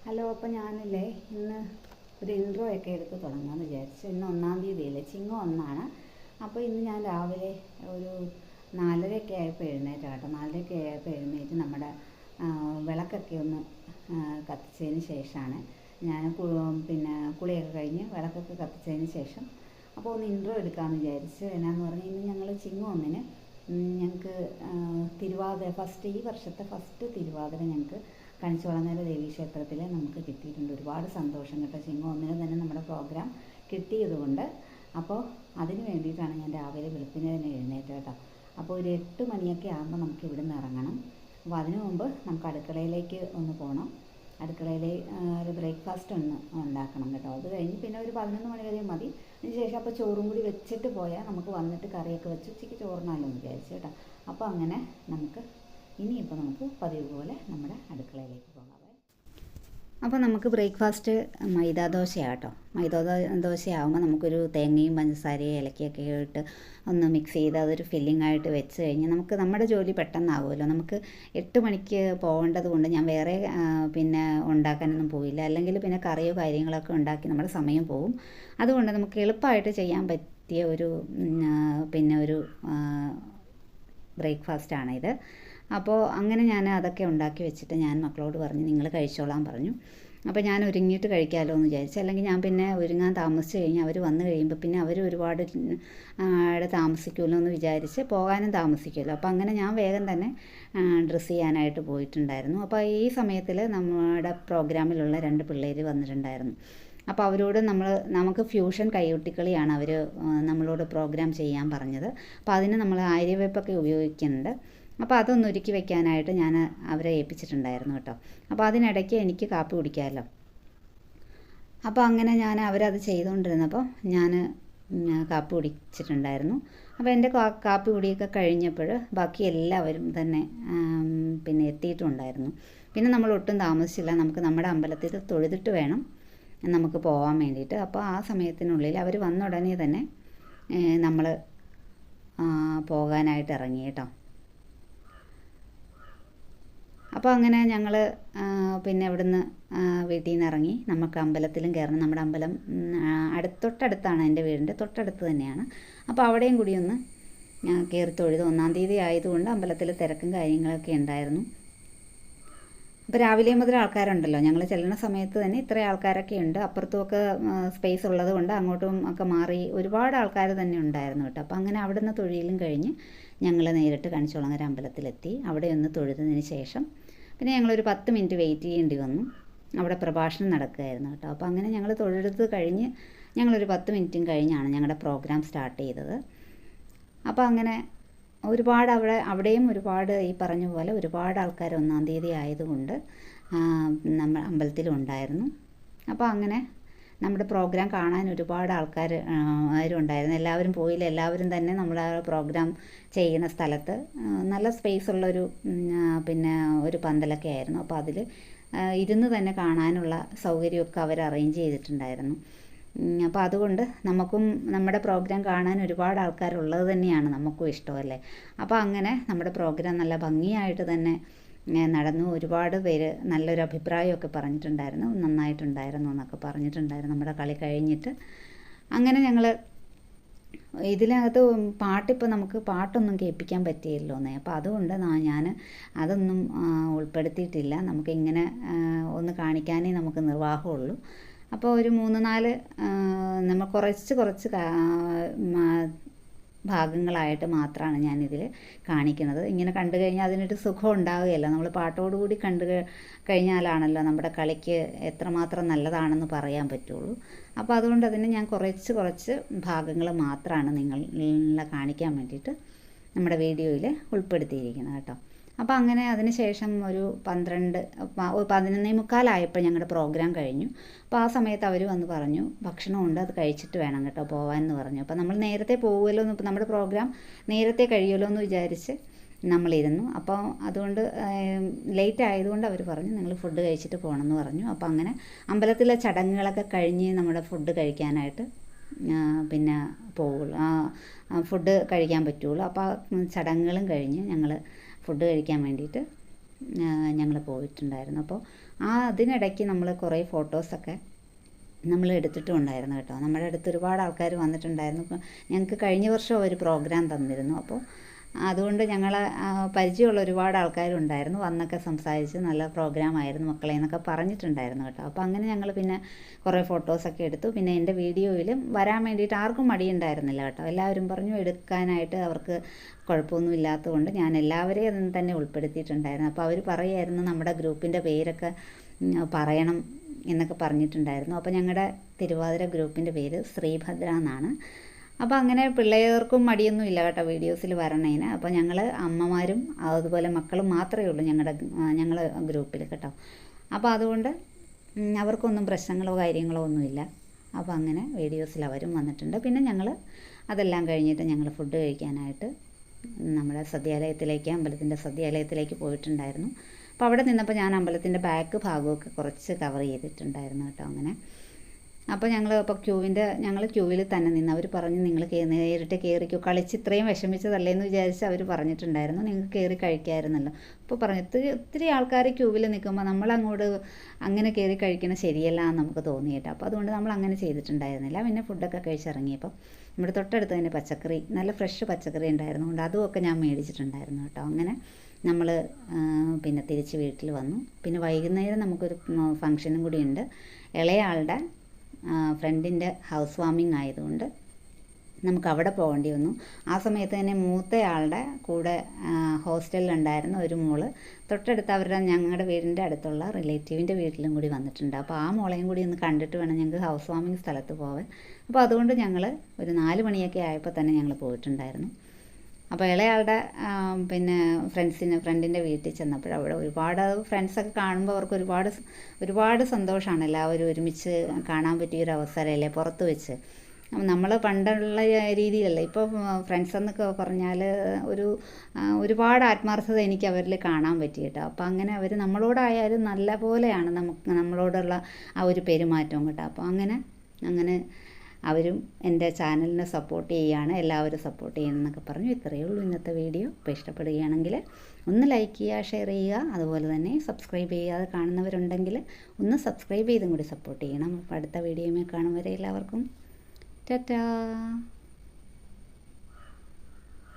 Hello, അപ്പോൾ ഞാനില്ലേ ഇന്ന് ഒരു ഇൻട്രോ ഒക്കെ എടുത്ത് തുടങ്ങാമെന്ന് വിചാരിച്ചു. ഇന്ന് 1-ാം തീയതിയല്ലേ, ചിങ്ങം 1 അപ്പോൾ ഇന്ന് ഞാൻ രാവിലെ ഒരു 4:30 ആയപ്പോൾ എഴുന്നേറ്റ് കേട്ടോ. 4:30 ആയപ്പോൾ എഴുന്നേറ്റ് നമ്മുടെ വിളക്കൊക്കെ ഒന്ന് കത്തിച്ചതിന് ശേഷമാണ് ഞാൻ പിന്നെ കുളിയൊക്കെ കഴിഞ്ഞ് വിളക്കൊക്കെ കത്തിച്ചതിന് ശേഷം അപ്പോൾ ഒന്ന് ഇൻട്രോ എടുക്കാമെന്ന് വിചാരിച്ചു. എന്നാന്ന് പറഞ്ഞാൽ ഇന്ന് ഞങ്ങൾ ചിങ്ങം 1 ഞങ്ങൾക്ക് തിരുവാതിര ഈ വർഷത്തെ ഫസ്റ്റ് തിരുവാതിര ഞങ്ങൾക്ക് കണിച്ചുകുളങ്ങര ദേവീക്ഷേത്രത്തിൽ നമുക്ക് കിട്ടിയിട്ടുണ്ട്. ഒരുപാട് സന്തോഷം കേട്ടോ. ചിങ്ങം 1 തന്നെ നമ്മുടെ പ്രോഗ്രാം കിട്ടിയതുകൊണ്ട് അപ്പോൾ അതിന് വേണ്ടിയിട്ടാണ് ഞാൻ രാവിലെ വെളുപ്പിന് തന്നെ എഴുന്നേറ്റ് കേട്ടോ. അപ്പോൾ ഒരു 8 മണിയൊക്കെ ആകുമ്പോൾ നമുക്ക് ഇവിടെ നിന്ന് ഇറങ്ങണം. അപ്പോൾ അതിനു മുമ്പ് നമുക്ക് അടുക്കളയിലേക്ക് ഒന്ന് പോകണം. അടുക്കളയിൽ ഒരു ബ്രേക്ക്ഫാസ്റ്റ് ഒന്ന് ഉണ്ടാക്കണം കേട്ടോ. അത് കഴിഞ്ഞ് പിന്നെ ഒരു 11 മണി വരെ മതി. അതിന് ശേഷം അപ്പോൾ ചോറും കൂടി വെച്ചിട്ട് പോയാൽ നമുക്ക് വന്നിട്ട് കറിയൊക്കെ വെച്ച് ഉച്ചയ്ക്ക് ചോറിനാലോ എന്ന് വിചാരിച്ചു കേട്ടോ. അപ്പോൾ അങ്ങനെ ഇനിയിപ്പോൾ നമുക്ക് പതിവ് പോലെ നമ്മുടെ അടുക്കളയിലേക്ക് പോകാം. അപ്പോൾ നമുക്ക് ബ്രേക്ക്ഫാസ്റ്റ് മൈദാ ദോശയാണ് കേട്ടോ. മൈദാ ദോശയാകുമ്പോൾ നമുക്കൊരു തേങ്ങയും പഞ്ചസാരയും ഏലക്കയൊക്കെ ഇട്ട് ഒന്ന് മിക്സ് ചെയ്ത് അതൊരു ഫില്ലിംഗ് ആയിട്ട് വെച്ച് കഴിഞ്ഞാൽ നമ്മുടെ ജോലി പെട്ടെന്നാകുമല്ലോ. നമുക്ക് 8 മണിക്ക് പോകേണ്ടത് കൊണ്ട് ഞാൻ വേറെ പിന്നെ ഉണ്ടാക്കാനൊന്നും പോയില്ല. അല്ലെങ്കിൽ പിന്നെ കറിയോ കാര്യങ്ങളൊക്കെ ഉണ്ടാക്കി നമ്മുടെ സമയം പോകും. അതുകൊണ്ട് നമുക്ക് എളുപ്പമായിട്ട് ചെയ്യാൻ പറ്റിയ ഒരു ബ്രേക്ക്ഫാസ്റ്റാണിത്. അപ്പോൾ അങ്ങനെ ഞാൻ അതൊക്കെ ഉണ്ടാക്കി വെച്ചിട്ട് ഞാൻ മക്കളോട് പറഞ്ഞു നിങ്ങൾ കഴിച്ചോളാൻ പറഞ്ഞു. അപ്പോൾ ഞാൻ ഒരുങ്ങിയിട്ട് കഴിക്കാമല്ലോ എന്ന് വിചാരിച്ചു. അല്ലെങ്കിൽ ഞാൻ പിന്നെ ഒരുങ്ങാൻ താമസിച്ച് കഴിഞ്ഞാൽ അവർ വന്നു കഴിയുമ്പോൾ പിന്നെ അവർ ഒരുപാട് താമസിക്കുമല്ലോ എന്ന് വിചാരിച്ച് പോകാനും താമസിക്കുമല്ലോ. അപ്പോൾ അങ്ങനെ ഞാൻ വേഗം തന്നെ ഡ്രസ്സ് ചെയ്യാനായിട്ട് പോയിട്ടുണ്ടായിരുന്നു. അപ്പോൾ ഈ സമയത്തിൽ നമ്മുടെ പ്രോഗ്രാമിലുള്ള 2 പിള്ളേർ വന്നിട്ടുണ്ടായിരുന്നു. അപ്പോൾ അവരോട് നമുക്ക് ഫ്യൂഷൻ കൈകൊട്ടിക്കളിയാണ് അവർ നമ്മളോട് പ്രോഗ്രാം ചെയ്യാൻ പറഞ്ഞത്. അപ്പോൾ അതിന് നമ്മൾ ആര്യവേപ്പൊക്കെ ഉപയോഗിക്കുന്നുണ്ട്. അപ്പോൾ അതൊന്ന് ഒരുക്കി വെക്കാനായിട്ട് ഞാൻ അവരെ ഏൽപ്പിച്ചിട്ടുണ്ടായിരുന്നു കേട്ടോ. അപ്പോൾ അതിനിടയ്ക്ക് എനിക്ക് കാപ്പി കുടിക്കാമല്ലോ. അപ്പോൾ അങ്ങനെ ഞാൻ അവരത് ചെയ്തുകൊണ്ടിരുന്നപ്പോൾ ഞാൻ കാപ്പി കുടിച്ചിട്ടുണ്ടായിരുന്നു. അപ്പോൾ എൻ്റെ കാപ്പി കുടിയൊക്കെ കഴിഞ്ഞപ്പോൾ ബാക്കി എല്ലാവരും തന്നെ പിന്നെ എത്തിയിട്ടുണ്ടായിരുന്നു. പിന്നെ നമ്മൾ ഒട്ടും താമസിച്ചില്ല. നമുക്ക് നമ്മുടെ അമ്പലത്തിൽ തൊഴുതിട്ട് വേണം നമുക്ക് പോകാൻ വേണ്ടിയിട്ട്. അപ്പോൾ ആ സമയത്തിനുള്ളിൽ അവർ വന്ന ഉടനെ തന്നെ നമ്മൾ പോകാനായിട്ട് ഇറങ്ങി കേട്ടോ. അപ്പോൾ അങ്ങനെ ഞങ്ങൾ പിന്നെ ഇവിടുന്ന് വീട്ടിൽ നിന്ന് ഇറങ്ങി നമുക്ക് അമ്പലത്തിലും കയറണം. നമ്മുടെ അമ്പലം തൊട്ടടുത്താണ്, എൻ്റെ വീടിൻ്റെ തൊട്ടടുത്ത് തന്നെയാണ്. അപ്പോൾ അവിടെയും കൂടി ഒന്ന് കയറി തൊഴുത്. 1-ാം തീയതി ആയതുകൊണ്ട് അമ്പലത്തിൽ തിരക്കും കാര്യങ്ങളൊക്കെ ഉണ്ടായിരുന്നു. അപ്പോൾ രാവിലെ മുതൽ ആൾക്കാരുണ്ടല്ലോ. ഞങ്ങൾ ചെല്ലുന്ന സമയത്ത് തന്നെ ഇത്ര ആൾക്കാരൊക്കെ ഉണ്ട്. അപ്പുറത്തുമൊക്കെ സ്പേസ് ഉള്ളത് കൊണ്ട് അങ്ങോട്ടും ഒക്കെ മാറി ഒരുപാട് ആൾക്കാർ തന്നെ ഉണ്ടായിരുന്നു കേട്ടോ. അപ്പോൾ അങ്ങനെ അവിടെ നിന്ന് തൊഴിലും കഴിഞ്ഞ് ഞങ്ങൾ നേരിട്ട് കണിച്ചുകുളങ്ങര അമ്പലത്തിലെത്തി. അവിടെ ഒന്ന് തൊഴുതതിന് ശേഷം പിന്നെ ഞങ്ങളൊരു 10 മിനിറ്റ് വെയിറ്റ് ചെയ്യേണ്ടി വന്നു. അവിടെ പ്രഭാഷണം നടക്കുകയായിരുന്നു കേട്ടോ. അപ്പോൾ അങ്ങനെ ഞങ്ങൾ തൊഴുത് കഴിഞ്ഞ് ഞങ്ങളൊരു 10 മിനിറ്റും കഴിഞ്ഞാണ് ഞങ്ങളുടെ പ്രോഗ്രാം സ്റ്റാർട്ട് ചെയ്തത്. അപ്പോൾ അങ്ങനെ അവിടെയും ഒരുപാട് ഈ പറഞ്ഞ പോലെ ഒരുപാട് ആൾക്കാർ 1-ാം തീയതി ആയതുകൊണ്ട് നമ്മൾ അമ്പലത്തിലുണ്ടായിരുന്നു. അപ്പോൾ അങ്ങനെ നമ്മുടെ പ്രോഗ്രാം കാണാൻ ഒരുപാട് ആരുണ്ടായിരുന്നു. എല്ലാവരും പോയില്ല. എല്ലാവരും തന്നെ നമ്മുടെ പ്രോഗ്രാം ചെയ്യുന്ന സ്ഥലത്ത് നല്ല സ്പേസ് ഉള്ളൊരു ഒരു പന്തലൊക്കെ ആയിരുന്നു. അപ്പോൾ അതിൽ ഇരുന്ന് തന്നെ കാണാനുള്ള സൗകര്യമൊക്കെ അവർ അറേഞ്ച് ചെയ്തിട്ടുണ്ടായിരുന്നു. അപ്പോൾ അതുകൊണ്ട് നമുക്കും നമ്മുടെ പ്രോഗ്രാം കാണാൻ ഒരുപാട് ആൾക്കാരുള്ളത് തന്നെയാണ് നമുക്കും ഇഷ്ടമല്ലേ. അപ്പോൾ അങ്ങനെ നമ്മുടെ പ്രോഗ്രാം നല്ല ഭംഗിയായിട്ട് തന്നെ നടന്നു. ഒരുപാട് പേര് നല്ലൊരു അഭിപ്രായമൊക്കെ പറഞ്ഞിട്ടുണ്ടായിരുന്നു. നന്നായിട്ടുണ്ടായിരുന്നു എന്നൊക്കെ പറഞ്ഞിട്ടുണ്ടായിരുന്നു നമ്മുടെ കളി കഴിഞ്ഞിട്ട്. അങ്ങനെ ഞങ്ങൾ ഇതിനകത്ത് പാട്ടിപ്പോൾ നമുക്ക് പാട്ടൊന്നും കേൾപ്പിക്കാൻ പറ്റിയല്ലോ എന്നേ. അപ്പോൾ അതുകൊണ്ട് ഞാൻ അതൊന്നും ഉൾപ്പെടുത്തിയിട്ടില്ല. നമുക്കിങ്ങനെ ഒന്ന് കാണിക്കാനേ നമുക്ക് നിർവാഹമുള്ളൂ. അപ്പോൾ ഒരു 3-4 നമ്മൾ കുറച്ച് ഭാഗങ്ങളായിട്ട് മാത്രമാണ് ഞാനിതിൽ കാണിക്കുന്നത്. ഇങ്ങനെ കണ്ടു കഴിഞ്ഞാൽ അതിനൊരു സുഖം ഉണ്ടാവുകയല്ല. നമ്മൾ പാട്ടോടുകൂടി കണ്ടു കഴിഞ്ഞാലാണല്ലോ നമ്മുടെ കളിക്ക് എത്രമാത്രം നല്ലതാണെന്ന് പറയാൻ പറ്റുള്ളൂ. അപ്പോൾ അതുകൊണ്ട് അതിന് ഞാൻ കുറച്ച് ഭാഗങ്ങൾ മാത്രമാണ് നിങ്ങളെ കാണിക്കാൻ വേണ്ടിയിട്ട് നമ്മുടെ വീഡിയോയിൽ ഉൾപ്പെടുത്തിയിരിക്കുന്നത് കേട്ടോ. അപ്പോൾ അങ്ങനെ അതിന് ശേഷം ഒരു 11:45 ഞങ്ങളുടെ പ്രോഗ്രാം കഴിഞ്ഞു. അപ്പോൾ ആ സമയത്ത് അവർ വന്ന് പറഞ്ഞു ഭക്ഷണമുണ്ട്, അത് കഴിച്ചിട്ട് വേണം കേട്ടോ പോകാമെന്ന് പറഞ്ഞു. അപ്പോൾ നമ്മൾ നേരത്തെ പോകുമല്ലോ എന്ന്, നമ്മുടെ പ്രോഗ്രാം നേരത്തെ കഴിയുമല്ലോ എന്ന് വിചാരിച്ച് നമ്മളിരുന്നു. അപ്പോൾ അതുകൊണ്ട് ലേറ്റ് ആയതുകൊണ്ട് അവർ പറഞ്ഞു നിങ്ങൾ ഫുഡ് കഴിച്ചിട്ട് പോകണമെന്ന് പറഞ്ഞു. അപ്പോൾ അങ്ങനെ അമ്പലത്തിലെ ചടങ്ങുകളൊക്കെ കഴിഞ്ഞ് നമ്മുടെ ഫുഡ് കഴിക്കാനായിട്ട് പിന്നെ പോവുള്ളൂ, ഫുഡ് കഴിക്കാൻ പറ്റുള്ളൂ. അപ്പോൾ ചടങ്ങുകളും കഴിഞ്ഞ് ഞങ്ങൾ ഫുഡ് കഴിക്കാൻ വേണ്ടിയിട്ട് ഞങ്ങൾ പോയിട്ടുണ്ടായിരുന്നു. അപ്പോൾ അതിനിടയ്ക്ക് നമ്മൾ കുറേ ഫോട്ടോസൊക്കെ നമ്മൾ എടുത്തിട്ടും ഉണ്ടായിരുന്നു കേട്ടോ. നമ്മുടെ അടുത്ത് ഒരുപാട് ആൾക്കാർ വന്നിട്ടുണ്ടായിരുന്നു. ഇപ്പം ഞങ്ങൾക്ക് കഴിഞ്ഞ വർഷം ഒരു പ്രോഗ്രാം തന്നിരുന്നു. അപ്പോൾ അതുകൊണ്ട് ഞങ്ങൾ പരിചയമുള്ള ഒരുപാട് ആൾക്കാരുണ്ടായിരുന്നു. വന്നൊക്കെ സംസാരിച്ച് നല്ല പ്രോഗ്രാം ആയിരുന്നു മക്കളെ എന്നൊക്കെ പറഞ്ഞിട്ടുണ്ടായിരുന്നു കേട്ടോ. അപ്പോൾ അങ്ങനെ ഞങ്ങൾ പിന്നെ കുറേ ഫോട്ടോസൊക്കെ എടുത്തു. പിന്നെ എൻ്റെ വീഡിയോയിലും വരാൻ വേണ്ടിയിട്ട് ആർക്കും മടിയുണ്ടായിരുന്നില്ല കേട്ടോ. എല്ലാവരും പറഞ്ഞു എടുക്കാനായിട്ട് അവർക്ക് കുഴപ്പമൊന്നും ഇല്ലാത്തതുകൊണ്ട് ഞാൻ എല്ലാവരെയും അതിൽ തന്നെ ഉൾപ്പെടുത്തിയിട്ടുണ്ടായിരുന്നു. അപ്പോൾ അവർ പറയായിരുന്നു നമ്മുടെ ഗ്രൂപ്പിൻ്റെ പേരൊക്കെ പറയണം എന്നൊക്കെ പറഞ്ഞിട്ടുണ്ടായിരുന്നു. അപ്പോൾ ഞങ്ങളുടെ തിരുവാതിര ഗ്രൂപ്പിൻ്റെ പേര് ശ്രീഭദ്ര എന്നാണ്. അപ്പോൾ അങ്ങനെ പിള്ളേർക്കും മടിയൊന്നും ഇല്ല കേട്ടോ വീഡിയോസിൽ വരണേന്. അപ്പോൾ ഞങ്ങൾ അമ്മമാരും അതുപോലെ മക്കളും മാത്രമേ ഉള്ളൂ ഞങ്ങൾ ഗ്രൂപ്പിൽ കേട്ടോ. അപ്പോൾ അതുകൊണ്ട് അവർക്കൊന്നും പ്രശ്നങ്ങളോ കാര്യങ്ങളോ ഒന്നുമില്ല. അപ്പോൾ അങ്ങനെ വീഡിയോസിൽ അവരും വന്നിട്ടുണ്ട്. പിന്നെ ഞങ്ങൾ അതെല്ലാം കഴിഞ്ഞിട്ട് ഞങ്ങൾ ഫുഡ് കഴിക്കാനായിട്ട് നമ്മുടെ അമ്പലത്തിൻ്റെ സദ്യാലയത്തിലേക്ക് പോയിട്ടുണ്ടായിരുന്നു. അപ്പോൾ അവിടെ നിന്നപ്പോൾ ഞാൻ അമ്പലത്തിൻ്റെ ബാക്ക് ഭാഗമൊക്കെ കുറച്ച് കവർ ചെയ്തിട്ടുണ്ടായിരുന്നു കേട്ടോ. അങ്ങനെ അപ്പോൾ ഞങ്ങൾ ക്യൂവിൽ തന്നെ നിന്ന്. അവർ പറഞ്ഞു നിങ്ങൾ നേരിട്ട് കയറിക്കോ, കളിച്ച് ഇത്രയും വിഷമിച്ചതല്ലേന്ന് വിചാരിച്ച് അവർ പറഞ്ഞിട്ടുണ്ടായിരുന്നു, നിങ്ങൾക്ക് കയറി കഴിക്കാമായിരുന്നല്ലോ. അപ്പോൾ പറഞ്ഞു ഒത്തിരി ആൾക്കാർ ക്യൂവിൽ നിൽക്കുമ്പോൾ നമ്മളങ്ങോട്ട് അങ്ങനെ കയറി കഴിക്കണം ശരിയല്ല എന്ന് നമുക്ക് തോന്നി കേട്ടോ. അപ്പോൾ അതുകൊണ്ട് നമ്മൾ അങ്ങനെ ചെയ്തിട്ടുണ്ടായിരുന്നില്ല. പിന്നെ ഫുഡൊക്കെ കഴിച്ചിറങ്ങിയപ്പോൾ നമ്മുടെ തൊട്ടടുത്ത് തന്നെ പച്ചക്കറി, നല്ല ഫ്രഷ് പച്ചക്കറി ഉണ്ടായിരുന്നു കൊണ്ട് അതുമൊക്കെ ഞാൻ മേടിച്ചിട്ടുണ്ടായിരുന്നു കേട്ടോ. അങ്ങനെ നമ്മൾ പിന്നെ തിരിച്ച് വീട്ടിൽ വന്നു. പിന്നെ വൈകുന്നേരം നമുക്കൊരു ഫംഗ്ഷനും കൂടി ഉണ്ട്. ഇളയാളുടെ ഫ്രണ്ടിൻ്റെ ഹൗസ് വാമിങ് ആയതുകൊണ്ട് നമുക്ക് അവിടെ പോകേണ്ടി വന്നു. ആ സമയത്ത് തന്നെ മൂത്തയാളുടെ കൂടെ ഹോസ്റ്റലിലുണ്ടായിരുന്ന ഒരു മോള് തൊട്ടടുത്ത് ഞങ്ങളുടെ വീടിൻ്റെ അടുത്തുള്ള റിലേറ്റീവിൻ്റെ വീട്ടിലും കൂടി വന്നിട്ടുണ്ട്. അപ്പോൾ ആ മോളെയും കൂടി ഒന്ന് കണ്ടിട്ട് വേണം ഞങ്ങൾക്ക് ഹൗസ് വാമിങ് സ്ഥലത്ത് പോകാൻ. അപ്പോൾ അതുകൊണ്ട് ഞങ്ങൾ ഒരു 4 മണിയൊക്കെ ആയപ്പോൾ തന്നെ ഞങ്ങൾ പോയിട്ടുണ്ടായിരുന്നു. അപ്പോൾ ഇളയാളുടെ പിന്നെ ഫ്രണ്ടിൻ്റെ വീട്ടിൽ ചെന്നപ്പോൾ അവിടെ ഒരുപാട് ഫ്രണ്ട്സൊക്കെ കാണുമ്പോൾ അവർക്ക് ഒരുപാട് സന്തോഷമാണ്. എല്ലാവരും ഒരുമിച്ച് കാണാൻ പറ്റിയൊരു അവസരമല്ലേ പുറത്ത് വെച്ച്. നമ്മൾ പണ്ടുള്ള രീതിയിലല്ല ഇപ്പോൾ ഫ്രണ്ട്സ് എന്നൊക്കെ പറഞ്ഞാൽ ഒരുപാട് ആത്മാർത്ഥത എനിക്ക് അവരിൽ കാണാൻ പറ്റി കേട്ടോ. അപ്പോൾ അങ്ങനെ അവർ നമ്മളോടായാലും നല്ല പോലെയാണ് നമ്മളോടുള്ള ആ ഒരു പെരുമാറ്റവും കേട്ടോ. അപ്പോൾ അങ്ങനെ അവരും എൻ്റെ ചാനലിനെ സപ്പോർട്ട് ചെയ്യുകയാണ്, എല്ലാവരും സപ്പോർട്ട് ചെയ്യണം എന്നൊക്കെ പറഞ്ഞു. ഇത്രയേ ഉള്ളൂ ഇന്നത്തെ വീഡിയോ. അപ്പോൾ ഇഷ്ടപ്പെടുകയാണെങ്കിൽ ഒന്ന് ലൈക്ക് ചെയ്യുക, ഷെയർ ചെയ്യുക, അതുപോലെ തന്നെ സബ്സ്ക്രൈബ് ചെയ്യാതെ കാണുന്നവരുണ്ടെങ്കിൽ ഒന്ന് സബ്സ്ക്രൈബ് ചെയ്തും കൂടി സപ്പോർട്ട് ചെയ്യണം. അപ്പോൾ അടുത്ത വീഡിയോയിൽ കാണും വരെ എല്ലാവർക്കും ടാറ്റാ.